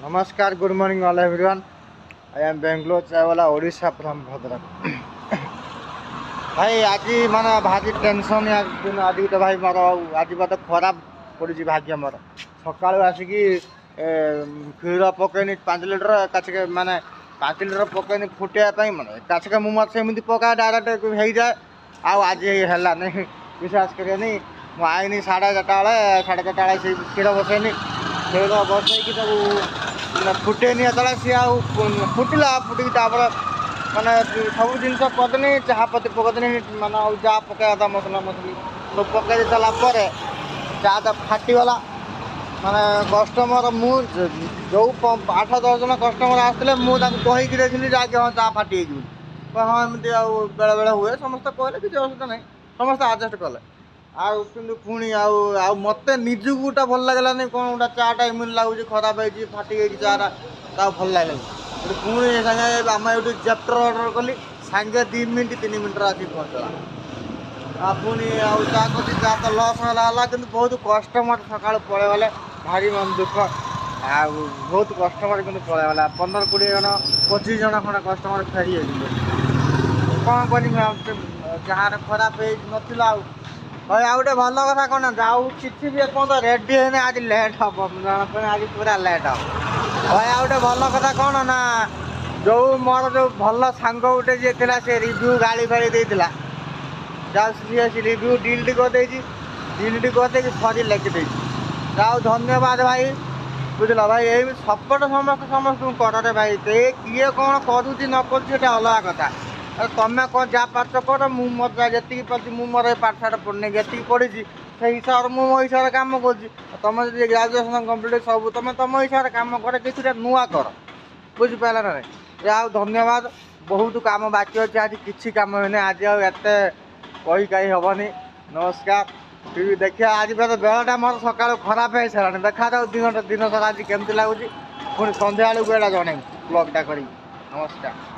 नमस्कार, good morning all everyone. I am Bangalore Chaiwala Odisha from Bhadrak. भाई आज माने भाजी टेंशन दिन आज तो भाई मोर आज मत खराब पड़ी भाग्य मोर सका आसिकी क्षीर पकईनी 5 लिटर काचिके माने 5 लिटर पकईनी फुटाई माने काचिके मुझे सेमती पका डायरेक्ट हो जाए आज है नहीं विश्वास करेनि आईनी 4:30 बेले 4:30 से क्षीर बसैनी क्षीर बसैकी सब फुटेनी जो सी फुटिला फुटिक माने सब जिन करदेनी चाह पत्ती पकईदेनी माने जहाँ पकड़ा मसला मसली सब पकई सारापर चाह तो फाटीगला माने कस्टमर जो 8-10 जन कस्टमर आसते मुझे कहीकि देखी जाके हाँ चाह फाटी हाँ एमती बेले बेले हुए समस्त कहले किसी असुविधा नहीं समस्त आडजस्ट कले पुणी मत निजू गोटा भल लगलानी कौन गोटा चाटा इमिन लगुच खराब हो फाटी गई चाटा भल लगे पुणी सागे आम ये जेप्टर अर्डर कली सागे 2 मिनट 3 मिनट आसी पहुँचला पुणी चा कर चा तो लस है कि बहुत कस्टमर सका पलैगले भारी मन दुख बहुत कस्टमर कि पलैगला 15-20 जन 25 जन खंडे कस्टमर फेरी कौन कर जहाँ खराब नाला भाई आ गए भल कथा कौन जाऊ किसी भी एपर्त रेडी है आज लेट हम आज पूरा लेट हम भाई आ गए भल कथा कौन ना जो मोर जो भल सांग गोटे जी थी से रिव्यू गाड़ी फाड़ी देता जाऊँ रिव्यू डिलीट करदे डिलीट करदे सरी लिखिदे जाऊ धन्यवाद भाई बुझल भाई यही सपोर्ट समस्त समस्त कर भाई किए कौन करुच्ची न कर अलग कथा तुम्हें कौन जहाँ पार्थ कर मुझे जी पार्टी मोर पाठशाठ पढ़ने जी पढ़ी से हिसाब से मो हिसाब से कम कर ग्राजुएसन कम्प्लीट सब तुम तुम हिसाब से कम कर कि नुआ कर बुझिपारा ना यार धन्यवाद बहुत कम बाकी अच्छे आज किसी कम हुए आज आते कही कही हेनी नमस्कार देखिए आज बेलटा मोर सका खराब हो सारा देखा जाऊ दिन सारा आज केमती लगुच पुणी सन्ध्या बेलू एटा जन ब्लगटा करी नमस्कार।